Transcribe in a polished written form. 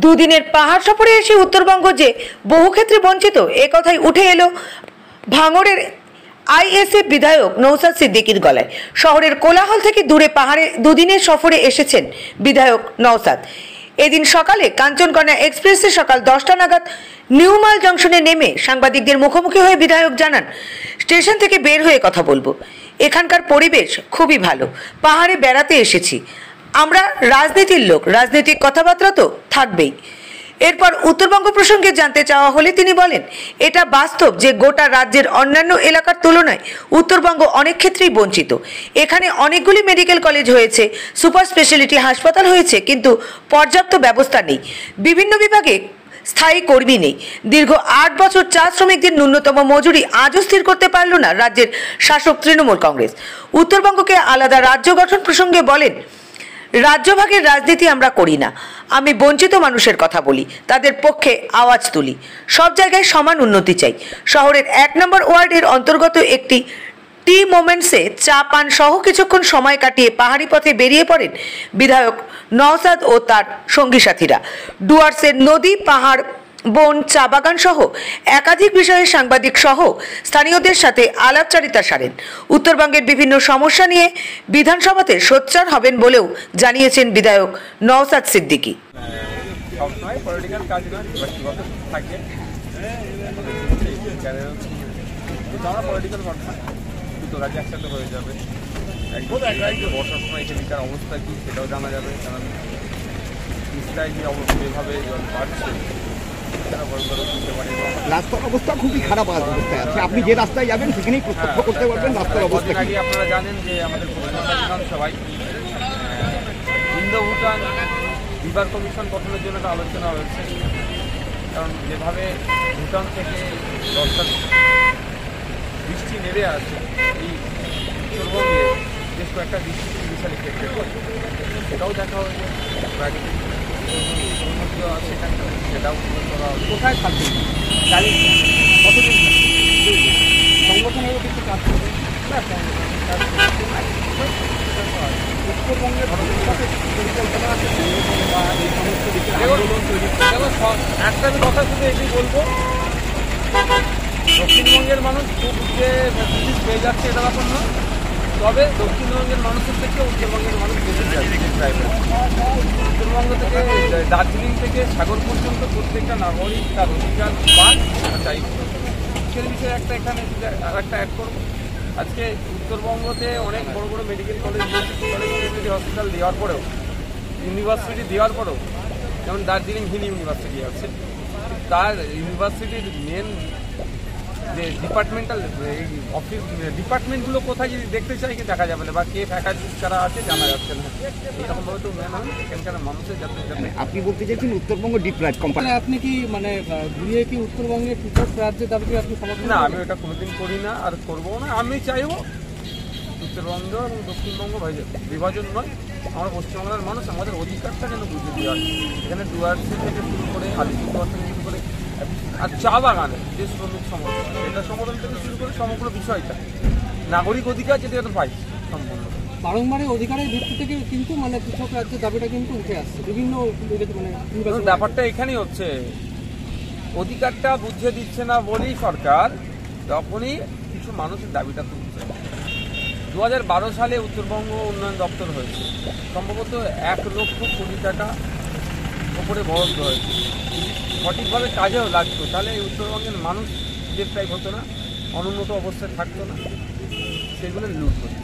দুদিনের পাহাড় সফরে এসে উত্তরবঙ্গ যে বহু ক্ষেত্রে বঞ্চিত এ কথাই উঠে এলো ভাঙড়ের আইএসএফ বিধায়ক নওশাদ সিদ্দিকীর গলায়। শহরের কোলাহল থেকে দূরে পাহাড়ে দুদিনের সফরে এসেছেন বিধায়ক নওশাদ। এদিন সকালে কাঞ্চনকন্যা এক্সপ্রেসে সকাল 10টা নাগাদ নিউমাল জংশনে নেমে সাংবাদিকদের মুখোমুখি হয়ে বিধায়ক জানান, স্টেশন থেকে বের হয়ে কথা বলবো। এখানকার পরিবেশ খুবই ভালো, পাহাড়ে বেড়াতে এসেছি। আমরা রাজনীতির লোক, রাজনৈতিক কথাবার্তা তো থাকবেই। এরপর উত্তরবঙ্গ প্রসঙ্গে জানতে চাওয়া হলে তিনি বলেন, এটা বাস্তব যে গোটা রাজ্যের অন্যান্য এলাকার তুলনায় উত্তরবঙ্গ অনেক ক্ষেত্রেই বঞ্চিত। এখানে অনেকগুলি মেডিকেল কলেজ হয়েছে, সুপার স্পেশালিটি হাসপাতাল হয়েছে, কিন্তু পর্যাপ্ত ব্যবস্থা নেই। বিভিন্ন বিভাগে স্থায়ী কর্মী নেই। দীর্ঘ 8 বছর চা শ্রমিকদের ন্যূনতম মজুরি আজও স্থির করতে পারল না রাজ্যের শাসক তৃণমূল কংগ্রেস। উত্তরবঙ্গকে আলাদা রাজ্য গঠন প্রসঙ্গে বলেন, রাজ্যভাগের রাজনীতি আমরা করি না, আমি বঞ্চিত মানুষের কথা বলি, তাদের পক্ষে আওয়াজ তুলি। সব জায়গায় সমান উন্নতি চাই। শহরের 1 নম্বর ওয়ার্ডের অন্তর্গত একটি টি মোমেন্টসে চা পান সহ কিছুক্ষণ সময় কাটিয়ে পাহাড়ি পথে বেরিয়ে পড়েন বিধায়ক নওশাদ ও তার সঙ্গী সাথীরা। ডুয়ার্সের নদী, পাহাড়, বন, চা বাগান সহ একাধিক বিষয়ে সাংবাদিক সহ স্থানীয়দের সাথে আলাপচারিতা সারেন। উত্তরবঙ্গের বিভিন্ন সমস্যা নিয়ে বিধানসভাতে সোচ্চার হবেন বলেও জানিয়েছেন বিধায়ক নওশাদ সিদ্দিকী। সবসময় পলিটিক্যাল কাজ নয়, ব্যক্তিগত থাকে। আমরা পলিটিক্যাল ঘটনা দুটো রাজ্যে একসাথে হয়ে যাবে। বর্ষার সময় এখানকার অবস্থা কী সেটাও জানা যাবে, কারণ ইসরায়েল যে অবস্থা যেভাবে জল বাড়ছে রাস্তার অবস্থা খুবই খারাপ অবস্থায় আছে। আপনি যে রাস্তায় যাবেন সেখানেই প্রত্যক্ষ করতে পারবেন রাস্তার অবস্থা। আগে আপনারা জানেন যে আমাদের বিধানসভায় ইন্দো ভুটান রিভার কমিশন গঠনের জন্য একটা আলোচনা হয়েছে, কারণ যেভাবে ভুটান থেকে বর্ষার বৃষ্টি নেমে আছে এই উত্তরবঙ্গে বেশ কয়েকটা বৃষ্টি বিশাল এফেক্টেড হয়, সেটাও দেখা হয়েছে। সেটাও কোথায় থাকবে জানি কতদিন সংগঠনেরও কিছু কাজ করবে। উত্তরবঙ্গের পরিকল্পনা আছে বা এই সমস্ত দিকে আন্দোলন তৈরি। একটা আমি কথা শুধু এটাই বলবো, দক্ষিণবঙ্গের মানুষ খুব যে পেয়ে যাচ্ছে এটা ব্যাপার নয়, তবে দক্ষিণবঙ্গের মানুষের থেকে উত্তরবঙ্গের মানুষ বেশি যাচ্ছে। উত্তরবঙ্গ থেকে দার্জিলিং থেকে সাগর পর্যন্ত প্রত্যেকটা নাগরিক তার অধিকার পান চাই। সেই বিষয়ে একটা এখানে আর একটা অ্যাড করবো, আজকে উত্তরবঙ্গতে অনেক বড় বড় মেডিকেল কলেজ, ইউনিভার্সিটি, হসপিটাল দেওয়ার পরেও, ইউনিভার্সিটি দেওয়ার পরেও, যেমন দার্জিলিং হিল ইউনিভার্সিটি আছে, তার ইউনিভার্সিটির মেন যে ডিপার্টমেন্টাল অফিস ডিপার্টমেন্টগুলো কোথায় যদি দেখতে চাই কি দেখা যাবে না, বা কে ফ্যাকাল্টি যারা আছে জানা যাচ্ছে না। এরকমভাবে তো মেন হয় এখানকার মানুষের যাতে আপনি বলতে চাইছেন উত্তরবঙ্গ ডিপ্রাইভ কোম্পানি। আপনি কি মানে ঘুরিয়ে কি উত্তরবঙ্গের পৃথক রাজ্যে দাবিকে আপনি সমর্থন? না, আমি ওটা কোনোদিন করি না আর করবো না। আমি চাইবো উত্তরবঙ্গ এবং দক্ষিণবঙ্গ বিভাজন নয়, আমরা পশ্চিমবাংলার মানুষ আমাদের অধিকারটা যেন বুঝে দেওয়া হয়। এখানে ডুয়ার্সে থেকে শুরু করে আলিপুরদুয়ার থেকে শুরু করে আর চা বাগানে যে শ্রমিক সমর্থন, এটা সংগঠন থেকে শুরু করে সমগ্র বিষয়টা নাগরিক অধিকার যেটা যেন পাই সম্পূর্ণ। বারংবার অধিকারের ভিত্তি থেকে কিন্তু মানে পৃথক রাজ্যের দাবিটা কিন্তু উঠে আসছে বিভিন্ন মানে ব্যাপারটা এখানেই হচ্ছে, অধিকারটা বুঝিয়ে দিচ্ছে না বলেই সরকার তখনই কিছু মানুষের দাবিটা তুলছে। 2012 সালে উত্তরবঙ্গ উন্নয়ন দপ্তর হয়েছে, সম্ভবত 1 লক্ষ কোটি টাকা ওপরে বরাদ্দ হয়েছে। সঠিকভাবে কাজেও লাগতো, তাহলে এই উত্তরবঙ্গের মানুষ ডিপ্রাইভ হতো না, অনুন্নত অবস্থায় থাকতো না, সেগুলো লুট হতো।